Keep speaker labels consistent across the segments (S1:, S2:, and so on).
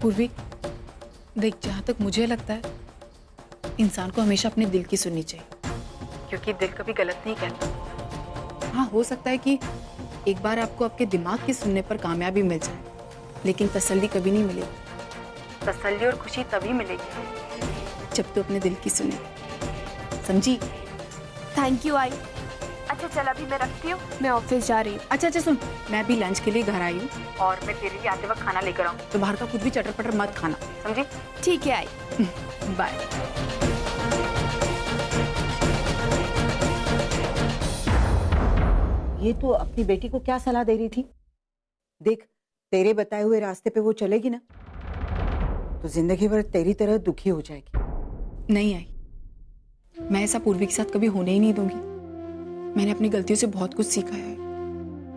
S1: पूर्वी, देख, जहाँ तक मुझे लगता है इंसान को हमेशा अपने दिल की सुननी चाहिए, क्योंकि दिल कभी गलत नहीं कहता। हाँ, हो सकता है कि एक बार आपको आपके दिमाग की सुनने पर कामयाबी मिल जाए, लेकिन तसल्ली कभी नहीं मिलेगी। तसल्ली और खुशी तभी मिलेगी जब तू अपने दिल की सुने, समझी?
S2: थैंक यू आई। अच्छा चल, अभी मैं रखती हूँ, मैं ऑफिस जा रही हूँ।
S1: अच्छा सुन, मैं भी लंच के लिए घर आई हूँ और मैं तेरे लिए आते वक्त खाना लेकर आऊँ, तो बाहर का कुछ भी चटर पटर मत खाना, समझी?
S2: ठीक है आई।
S1: बाय।
S3: ये तो अपनी बेटी को क्या सलाह दे रही थी? देख, तेरे बताए हुए रास्ते पे वो चलेगी ना तो जिंदगी भर तेरी तरह दुखी हो जाएगी।
S1: नहीं आई, मैं ऐसा पूर्वी के साथ कभी होने ही नहीं दूंगी। मैंने अपनी गलतियों से बहुत कुछ सीखा है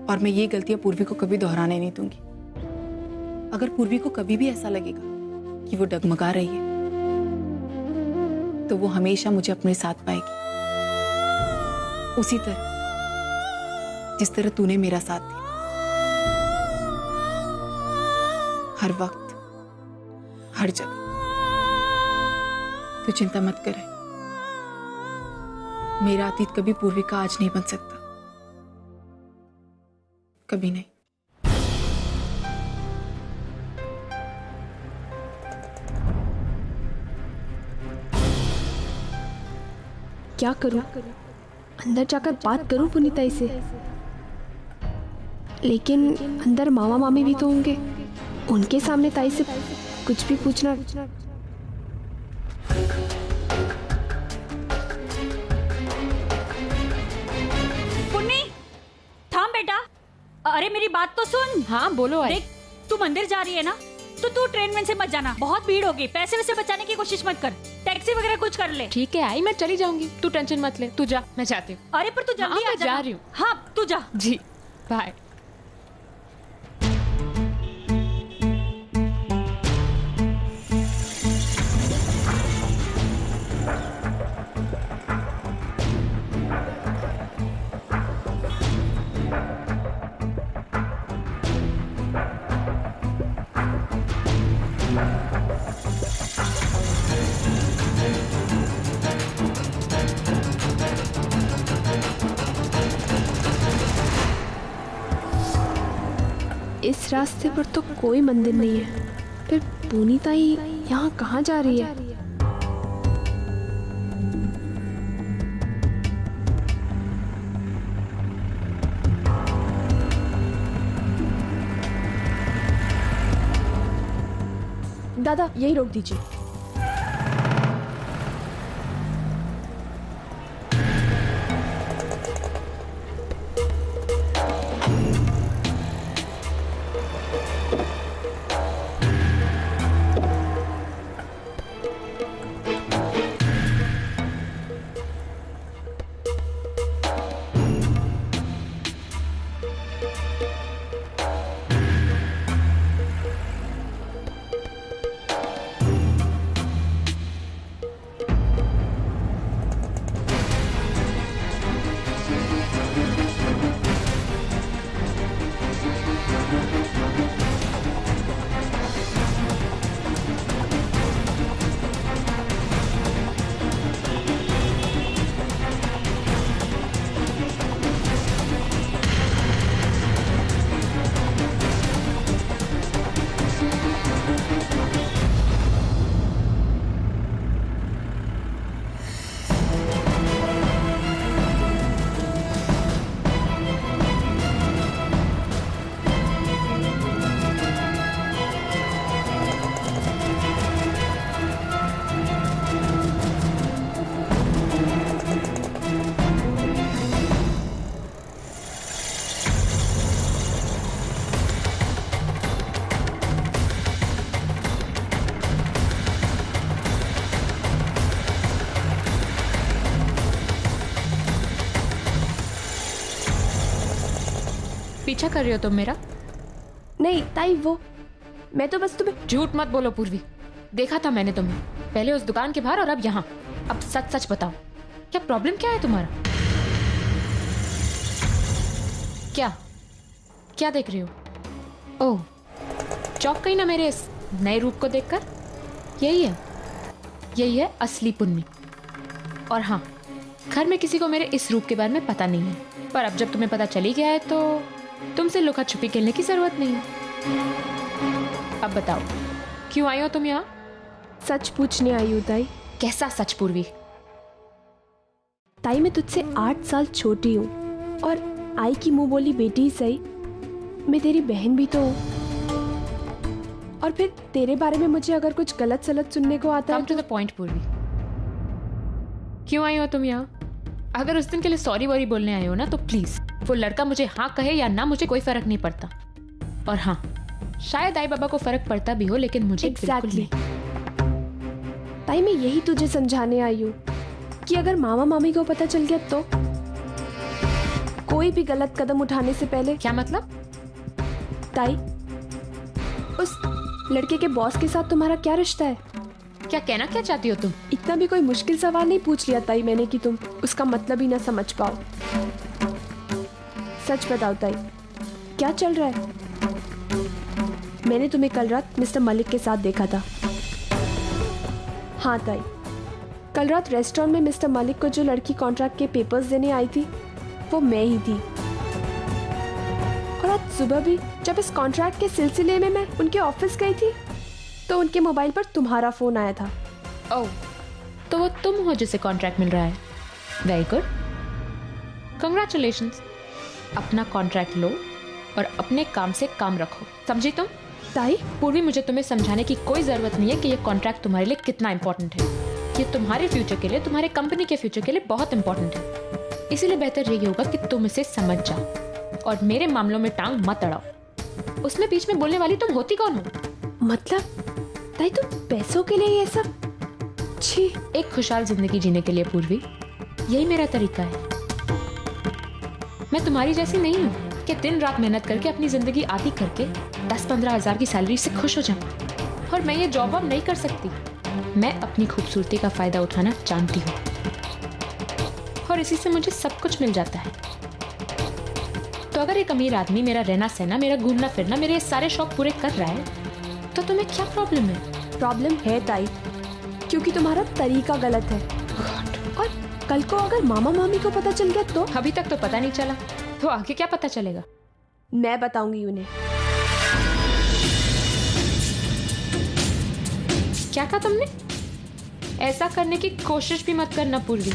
S1: और मैं ये गलतियां पूर्वी को कभी दोहराने नहीं दूंगी। अगर पूर्वी को कभी भी ऐसा लगेगा कि वो डगमगा रही है तो वो हमेशा मुझे अपने साथ पाएगी, उसी तरह जिस तरह तूने मेरा साथ दिया, हर वक्त, हर जगह। तू चिंता मत कर, मेरा अतीत कभी पूर्वी का आज नहीं बन सकता, कभी नहीं।
S2: क्या करूं? अंदर जाकर बात करूं पुनीता से, लेकिन अंदर मामा मामी भी तो होंगे, उनके सामने ताई से कुछ भी पूछना।
S4: पुन्नी, थाम बेटा, अरे मेरी बात तो सुन।
S5: हाँ बोलो।
S4: देख, तू मंदिर जा रही है ना, तो तू ट्रेन में से मत जाना, बहुत भीड़ होगी। पैसे वैसे बचाने की कोशिश मत कर, टैक्सी वगैरह कुछ कर ले।
S5: ठीक है आई, मैं चली जाऊंगी, तू टेंशन मत ले, तू जा, मैं जाती हूँ।
S4: अरे पर तू जल्दी आ
S5: मैं जा रही हूँ।
S4: हाँ तू जा।
S5: जी बाय।
S2: इस रास्ते पर तो कोई मंदिर नहीं है, फिर पुनीता ही यहाँ कहाँ जा रही है? दादा यही रोक दीजिए।
S5: पीछा कर रही हो तुम मेरा?
S2: नहीं ताई, वो मैं तो बस तुम्हें।
S5: झूठ मत बोलो पूर्वी, देखा था मैंने तुम्हें पहले उस दुकान के बाहर और अब यहाँ। अब सच सच बताओ, क्या प्रॉब्लम क्या है तुम्हारा? क्या क्या देख रही हो? ओह, चौंक गई ना मेरे इस नए रूप को देखकर? यही है असली पुन्नी। और हाँ, घर में किसी को मेरे इस रूप के बारे में पता नहीं है, पर अब जब तुम्हें पता चली गया है तो तुमसे लुका छुपी खेलने की जरूरत नहीं है। अब बताओ, क्यों आई हो तुम यहाँ?
S2: सच पूछने आई हूँ ताई।
S5: कैसा सच पूर्वी?
S2: ताई मैं तुझसे 8 साल छोटी हूँ और आई की मुंह बोली बेटी ही सही, मैं तेरी बहन भी तो हूँ। और फिर तेरे बारे में मुझे अगर कुछ गलत सलत सुनने को आता है
S5: कम टू द पॉइंट पूर्वी, क्यों आई हो तुम यहाँ? अगर उस दिन के लिए सॉरी वॉरी बोलने आए हो ना तो प्लीज वो लड़का मुझे हाँ कहे या ना, मुझे कोई फर्क नहीं पड़ता। और हाँ, शायद आई बाबा को फर्क पड़ता भी हो, लेकिन मुझे बिल्कुल नहीं।
S2: ताई मैं यही तुझे समझाने आई हूँ कि अगर मामा मामी को पता चल गया तो कोई भी गलत कदम उठाने से पहले।
S5: क्या मतलब?
S2: ताई, उस लड़के के बॉस के साथ तुम्हारा क्या रिश्ता है?
S5: क्या कहना क्या चाहती हो तुम?
S2: इतना भी कोई मुश्किल सवाल नहीं पूछ लिया ताई मैंने कि तुम उसका मतलब ही ना समझ पाओ। सच बताओ ताई, क्या चल रहा है? मैंने तुम्हें कल रात मिस्टर मलिक के साथ देखा था। हाँ ताई, कल रात रेस्टोरेंट में मिस्टर मलिक को जो लड़की कॉन्ट्रैक्ट के पेपर्स देने आई थी वो मैं ही थी। और आज सुबह भी जब इस कॉन्ट्रैक्ट के सिलसिले में मैं उनके ऑफिस गई थी तो उनके मोबाइल पर तुम्हारा फोन आया था।
S5: ओह, तो वो तुम हो जिसे कॉन्ट्रैक्ट मिल रहा है। Very good, congratulations. अपना कॉन्ट्रैक्ट लो और अपने काम से काम रखो, समझी तुम?
S2: ताई,
S5: पूर्वी, मुझे तुम्हें समझाने की कोई जरूरत नहीं है कि ये कॉन्ट्रैक्ट तुम्हारे लिए कितना इंपॉर्टेंट है। ये तुम्हारे फ्यूचर के लिए, तुम्हारे कंपनी के फ्यूचर के लिए बहुत इंपॉर्टेंट है। इसीलिए बेहतर यही होगा कि तुम इसे समझ जाओ और मेरे मामलों में टांग मत अड़ाओ। उसमें बीच में बोलने वाली तुम होती कौन हो?
S2: मतलब ताई तुम पैसों के लिए ये सब? छी।
S5: एक खुशहाल जिंदगी जीने के लिए पूर्वी, यही मेरा तरीका है। मैं तुम्हारी जैसी नहीं हूँ कि दिन रात मेहनत करके अपनी जिंदगी आधी करके 10-15 हजार की सैलरी से खुश हो जाऊं। और मैं ये जॉब वॉब नहीं कर सकती। मैं अपनी खूबसूरती का फायदा उठाना जानती हूँ और इसी से मुझे सब कुछ मिल जाता है। तो अगर एक अमीर आदमी मेरा रहना सहना, मेरा घूमना फिरना, मेरे सारे शौक पूरे कर रहा है तो तुम्हें क्या प्रॉब्लम है?
S2: प्रॉब्लम है ताई, क्योंकि तुम्हारा तरीका गलत है। और कल को अगर मामा मामी को पता चल गया तो?
S5: अभी तक तो पता नहीं चला, तो आगे क्या पता चलेगा?
S2: मैं बताऊंगी उन्हें।
S5: क्या कहा तुमने? ऐसा करने की कोशिश भी मत करना पूर्वी।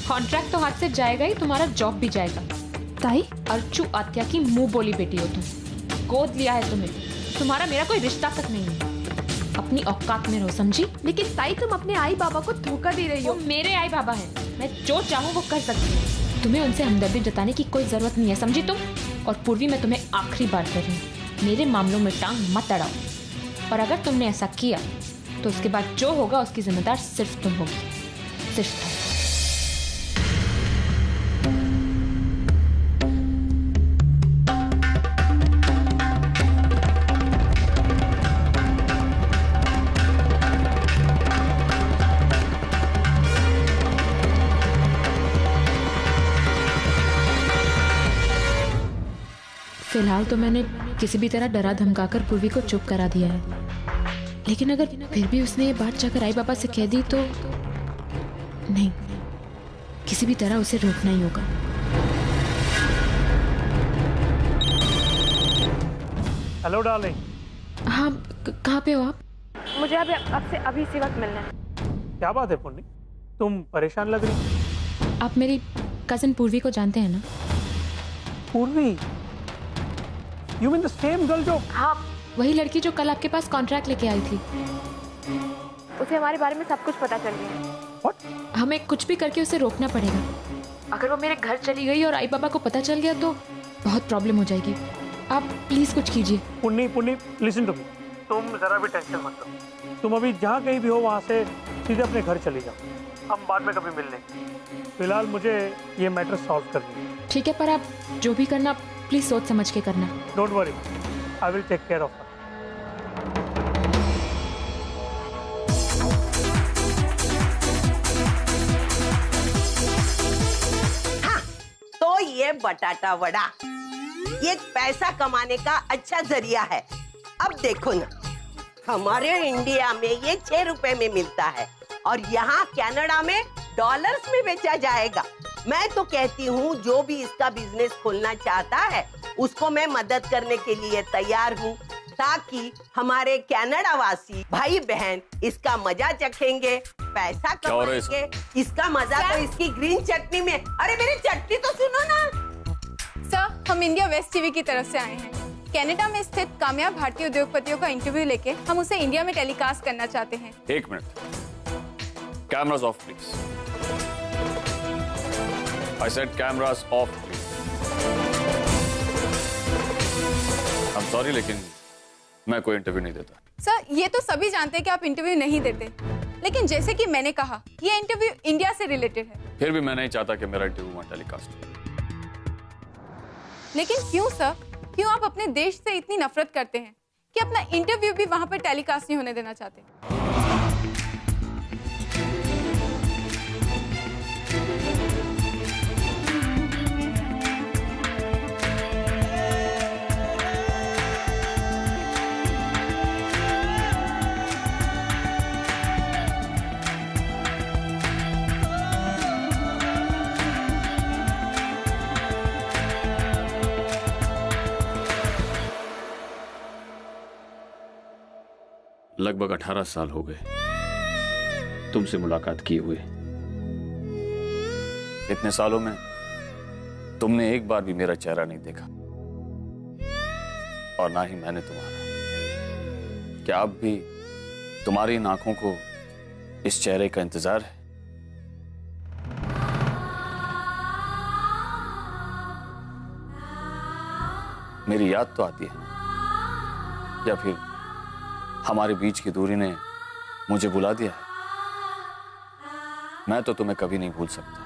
S5: कॉन्ट्रैक्ट तो हाथ से जाएगा ही, तुम्हारा जॉब भी जाएगा।
S2: ताई,
S5: अर्चू आत्या की मुंह बोली बेटी हो तुम। गोद लिया है तुम्हें, तुम्हारा मेरा कोई रिश्ता तक नहीं है। अपनी औकात में रहो, समझी?
S2: लेकिन ताई तुम अपने आई बाबा को धोखा दे रही हो।
S5: वो मेरे आई बाबा हैं, मैं जो चाहूँ वो कर सकती हूँ। तुम्हें उनसे हमदर्दी जताने की कोई जरूरत नहीं है, समझी तुम? और पूर्वी, मैं तुम्हें आखिरी बार कह रही हूँ, मेरे मामलों में टांग मत अड़ाओ। और अगर तुमने ऐसा किया तो उसके बाद जो होगा उसकी जिम्मेदार सिर्फ तुम होगी, सिर्फ तुम। फिलहाल तो मैंने किसी भी तरह डरा धमकाकर पूर्वी को चुप करा दिया है, लेकिन अगर फिर भी उसने ये बात जाकर आई बाबा से कह दी तो नहीं, किसी भी तरह उसे रोकना ही होगा।
S6: Hello darling.
S5: हाँ, कहाँ पे हो आप?
S2: मुझे आपसे अभी इसी वक्त मिलना है।
S6: क्या बात है पुन्नी, तुम परेशान लग रही?
S5: आप मेरी कजिन पूर्वी को जानते हैं ना?
S6: पूर्वी? You mean the same girl जो?
S2: हाँ,
S5: वही लड़की जो कल आपके पास कॉन्ट्रैक्ट लेके आई थी।
S2: उसे हमारे बारे में सब कुछ पता चल गया।
S6: What?
S5: हमें कुछ भी करके उसे रोकना पड़ेगा। अगर वो मेरे घर चली गई और आई बाबा को पता चल गया तो बहुत प्रॉब्लम हो जाएगी। आप प्लीज कुछ कीजिए।
S6: पुन्नी लिसन टू मी, तुम जरा भी टेंशन मत लो। तुम अभी जहाँ कहीं भी हो वहाँ से सीधे अपने घर चली जाओ, हम बाद में कभी मिल लेंगे। फिलहाल मुझे ये मैटर सॉल्व करनी है।
S5: ठीक है, पर आप जो भी करना प्लीज सोच समझ के करना।
S6: Don't worry, I will take care of her.
S7: हाँ, तो ये बटाटा वड़ा ये पैसा कमाने का अच्छा जरिया है। अब देखो ना, हमारे इंडिया में ये 6 रुपए में मिलता है और यहाँ कनाडा में डॉलर्स में बेचा जाएगा। मैं तो कहती हूँ जो भी इसका बिजनेस खोलना चाहता है उसको मैं मदद करने के लिए तैयार हूँ, ताकि हमारे कनाडा वासी भाई बहन इसका मजा चखेंगे, पैसा कमाएंगे। इसका मजा तो इसकी ग्रीन चटनी में। अरे मेरी चटनी तो सुनो ना।
S8: सर, हम इंडिया वेस्ट टीवी की तरफ से आए हैं। कनाडा में स्थित कामयाब भारतीय उद्योगपतियों का इंटरव्यू लेके हम उसे इंडिया में टेलीकास्ट करना चाहते हैं।
S9: एक minute, cameras of please. I said cameras of please. I am sorry, लेकिन मैं कोई इंटरव्यू नहीं देता।
S8: सर, ये तो सभी जानते हैं कि आप इंटरव्यू नहीं देते, लेकिन जैसे कि मैंने कहा, ये इंटरव्यू इंडिया से रिलेटेड है।
S9: फिर भी मैं नहीं चाहता कि मेरा इंटरव्यू वहां टेलीकास्ट हो।
S8: लेकिन क्यों सर? क्यों आप अपने देश से इतनी नफरत करते हैं कि अपना इंटरव्यू भी वहां पर टेलीकास्ट नहीं होने देना चाहते?
S9: लगभग 18 साल हो गए तुमसे मुलाकात किए हुए। इतने सालों में तुमने एक बार भी मेरा चेहरा नहीं देखा और ना ही मैंने तुम्हारा। क्या अब भी तुम्हारी इन आंखों को इस चेहरे का इंतजार है? मेरी याद तो आती है ना? या फिर हमारे बीच की दूरी ने मुझे बुला दिया है? मैं तो तुम्हें कभी नहीं भूल सकता।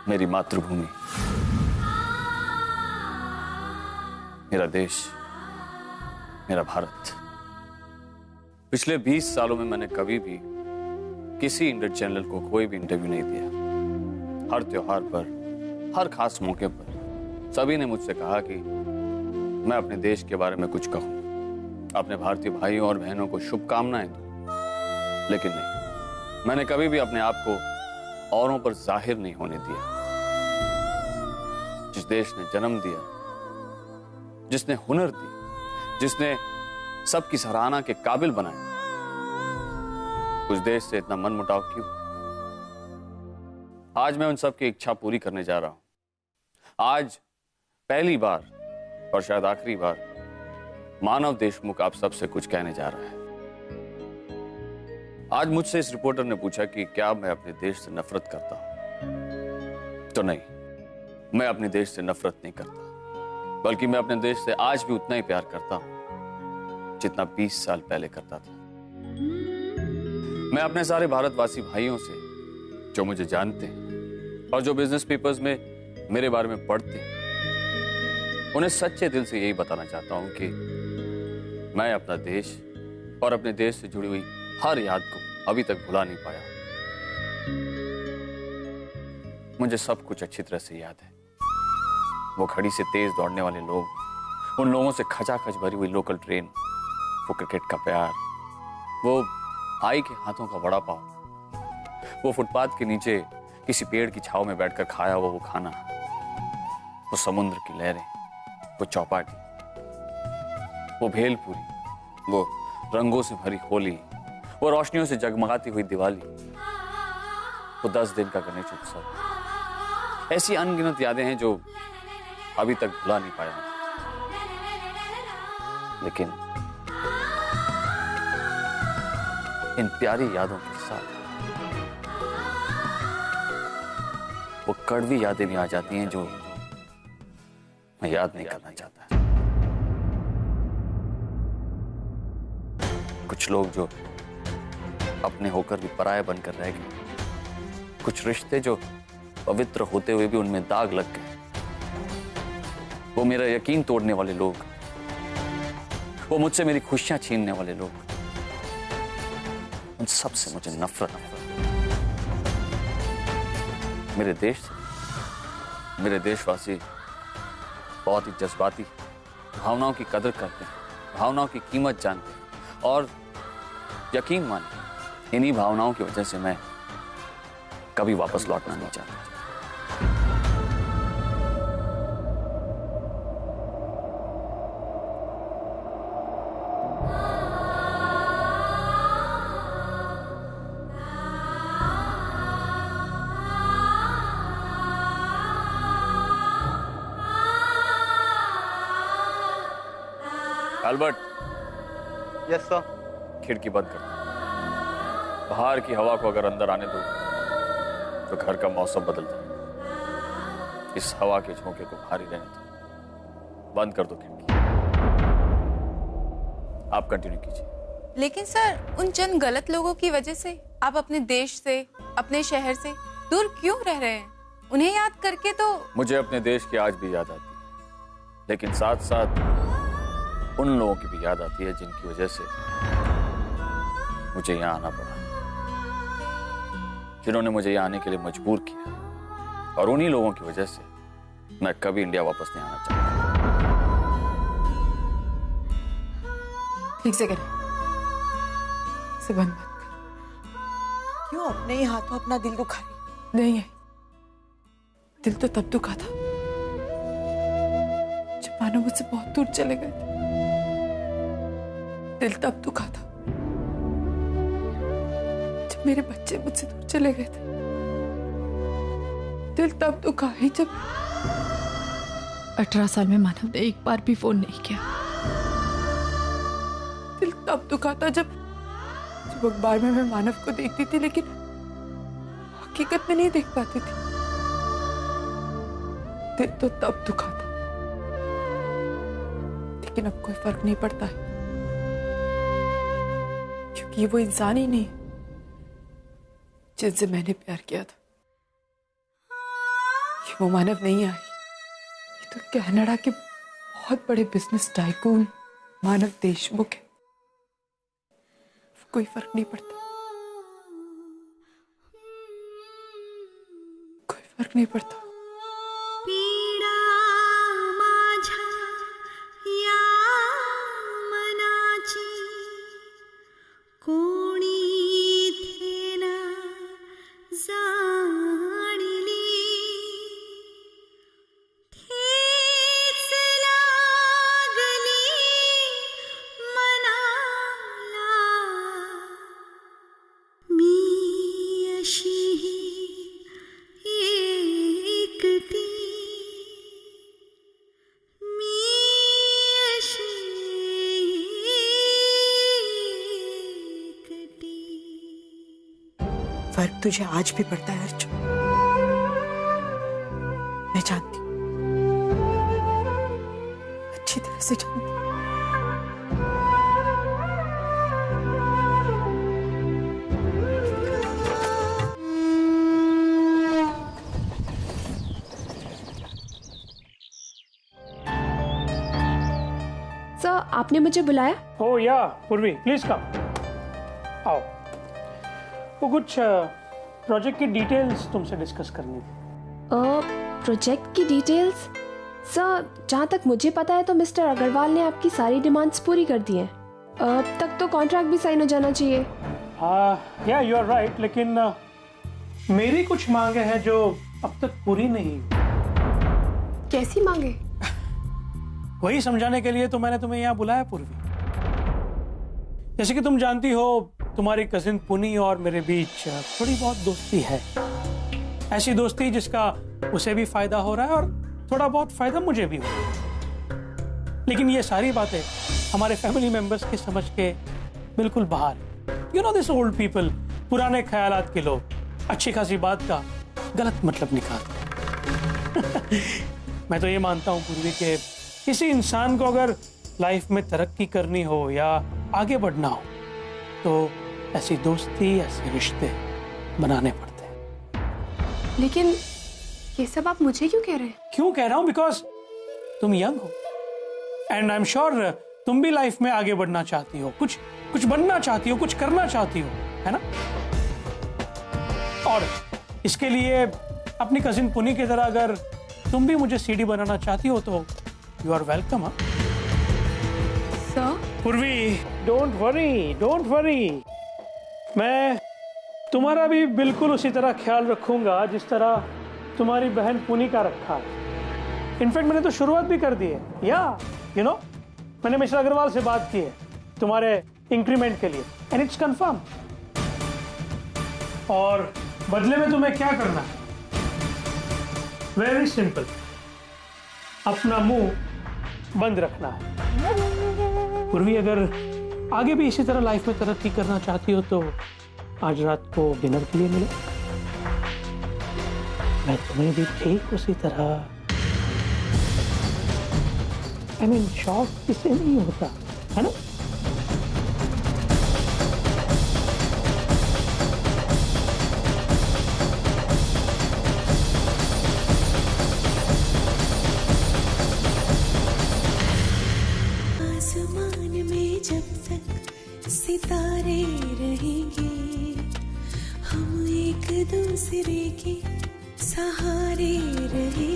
S9: मेरी मातृभूमि, मेरा देश, मेरा भारत। पिछले 20 सालों में मैंने कभी भी किसी इंडियन चैनल को कोई भी इंटरव्यू नहीं दिया। हर त्योहार पर, हर खास मौके पर सभी ने मुझसे कहा कि मैं अपने देश के बारे में कुछ कहूं, अपने भारतीय भाइयों और बहनों को शुभकामनाएं दूं। लेकिन नहीं, मैंने कभी भी अपने आप को औरों पर जाहिर नहीं होने दिया। जिस देश ने जन्म दिया, जिसने हुनर दिया, जिसने सबकी सराहना के काबिल बनाया, उस देश से इतना मनमुटाव क्यों? आज मैं उन सब की इच्छा पूरी करने जा रहा हूं। आज पहली बार और शायद आखिरी बार मानव देशमुख आप सबसे कुछ कहने जा रहा है। आज मुझसे इस रिपोर्टर ने पूछा कि क्या मैं अपने देश से नफरत करता हूं? तो नहीं, मैं अपने देश से नफरत नहीं करता, बल्कि मैं अपने देश से आज भी उतना ही प्यार करता हूं जितना 20 साल पहले करता था। मैं अपने सारे भारतवासी भाइयों से, जो मुझे जानते हैं और जो बिजनेस पेपर्स में मेरे बारे में पढ़ते हैं, उन्हें सच्चे दिल से यही बताना चाहता हूं कि मैं अपना देश और अपने देश से जुड़ी हुई हर याद को अभी तक भुला नहीं पाया। मुझे सब कुछ अच्छी तरह से याद है। वो घड़ी से तेज दौड़ने वाले लोग, उन लोगों से खचाखच भरी हुई लोकल ट्रेन, वो क्रिकेट का प्यार, वो आई के हाथों का वड़ा पाव, वो फुटपाथ के नीचे किसी पेड़ की छांव में बैठकर खाया हुआ वो खाना, वो समुद्र की लहरें, वो चौपाटी, वो भेलपुरी, वो रंगों से भरी होली, वो रोशनियों से जगमगाती हुई दिवाली, वो 10 दिन का गणेश उत्सव। ऐसी अनगिनत यादें हैं जो अभी तक भुला नहीं पाया हूं। लेकिन इन प्यारी यादों के साथ वो कड़वी यादें भी आ जाती हैं जो मैं याद नहीं करना चाहता। कुछ लोग जो अपने होकर भी पराये बनकर रह गए, कुछ रिश्ते जो पवित्र होते हुए भी उनमें दाग लग गए, वो मेरा यकीन तोड़ने वाले लोग, वो मुझसे मेरी खुशियां छीनने वाले लोग, उन सब से मुझे नफरत। मेरे देश से, मेरे देशवासी बहुत ही जज्बाती भावनाओं की कदर करते हैं। भावनाओं की कीमत जानते हैं और यकीन मानिए इन्हीं भावनाओं की वजह से मैं कभी वापस लौटना नहीं चाहता। अल्बर्ट।
S10: Yes sir.
S9: खिड़की बंद कर दो। बाहर की हवा को अगर अंदर आने दो तो घर का मौसम बदल जाए। इस हवा के झोंके को बाहर ही रहने दो। बंद कर दो खिड़की। आप कंटिन्यू कीजिए।
S8: लेकिन सर उन चंद गलत लोगों की वजह से आप अपने देश से, अपने शहर से दूर क्यों रह रहे हैं? उन्हें याद करके तो
S9: मुझे अपने देश की आज भी याद आती है, लेकिन साथ साथ उन लोगों की भी याद आती है जिनकी वजह से मुझे यहाँ आना पड़ा, जिन्होंने मुझे यहाँ आने के लिए मजबूर किया, और उन्हीं लोगों की वजह से मैं कभी इंडिया वापस नहीं आना चाहता।
S1: ठीक से करें, से बंद मत कर।
S3: क्यों अपने ही हाथों अपना दिल दुखा रही?
S1: नहीं है, दिल तो तब दुखा था जब मानो मुझसे बहुत दूर चले गए थे। दिल तब दुखा था जब मेरे बच्चे मुझसे दूर चले गए थे। दिल तब दुखा है जब 18 साल में मानव ने एक बार भी फोन नहीं किया। दिल तब दुखा था जब अखबार में मैं मानव को देखती थी लेकिन हकीकत में नहीं देख पाती थी। दिल तो तब दुखा था, लेकिन अब कोई फर्क नहीं पड़ता है, क्योंकि वो इंसान ही नहीं जिनसे मैंने प्यार किया था। ये वो मानव नहीं आई, ये तो कनाडा के बहुत बड़े बिजनेस टाइकून मानव देशमुख है। कोई फर्क नहीं पड़ता, कोई फर्क नहीं पड़ता।
S11: पीडा माझ्या या मनाची कोणी इथे ना जाणली, ठेच लागली मनाला, मी अशी एकटी, मी अशी एकटी।
S3: फर्क तुझे आज भी पड़ता है अर्जुन, मैं जानती हूँ, अच्छी तरह से जानती हूँ।
S2: सर आपने मुझे बुलाया?
S6: ओ या पूर्वी, प्लीज कम। आओ। वो कुछ प्रोजेक्ट की डिटेल्स तुमसे डिस्कस करनी थी।
S2: प्रोजेक्ट की डिटेल्स? सर जहाँ तक मुझे पता है तो मिस्टर अग्रवाल ने आपकी सारी डिमांड्स पूरी कर दी हैं। अब तक तो कॉन्ट्रैक्ट भी साइन हो जाना चाहिए।
S6: या यू आर राइट, लेकिन मेरी कुछ मांगे हैं जो अब तक पूरी नहीं हुई।
S2: कैसी मांगे?
S6: वही समझाने के लिए तो मैंने तुम्हें यहाँ बुलाया पूर्वी। जैसे कि तुम जानती हो, तुम्हारी कजिन पुनी और मेरे बीच थोड़ी बहुत दोस्ती है। ऐसी दोस्ती जिसका उसे भी फायदा हो रहा है और थोड़ा बहुत फायदा मुझे भी हो रहा है। लेकिन ये सारी बातें हमारे फैमिली मेंबर्स के समझ के बिल्कुल बाहर। You know this old people, पुराने ख्यालात के लोग अच्छी खासी बात का गलत मतलब निकालते। मैं तो ये मानता हूँ पूर्वी के किसी इंसान को अगर लाइफ में तरक्की करनी हो या आगे बढ़ना हो तो ऐसी दोस्ती, ऐसे रिश्ते बनाने पड़ते हैं।
S2: लेकिन ये सब आप मुझे क्यों कह रहे हैं?
S6: क्यों कह रहा हूं? बिकॉज तुम यंग हो एंड आई एम श्योर तुम भी लाइफ में आगे बढ़ना चाहती हो, कुछ बनना चाहती हो, कुछ करना चाहती हो, है ना? और इसके लिए अपनी कजिन पुनी की तरह अगर तुम भी मुझे सीडी बनाना चाहती हो तो यू आर वेलकम।
S8: सर
S6: पूर्वी, डोंट वरी। मैं तुम्हारा भी बिल्कुल उसी तरह ख्याल रखूंगा जिस तरह तुम्हारी बहन पुनी का रखा है। इनफैक्ट मैंने तो शुरुआत भी कर दी है। या मैंने मिश्रा अग्रवाल से बात की है तुम्हारे इंक्रीमेंट के लिए, एंड इट्स कंफर्म। और बदले में तुम्हें क्या करना है? वेरी सिंपल, अपना मुंह बंद रखना है। पूर्वी, अगर आगे भी इसी तरह लाइफ में तरक्की करना चाहती हो तो आज रात को डिनर के लिए मिलो। मैं तुम्हें भी ठीक उसी तरह, शौक किसे नहीं होता, है ना?
S11: आसमान में जब तक सितारे रहेंगे, हम एक दूसरे के सहारे रहेंगे।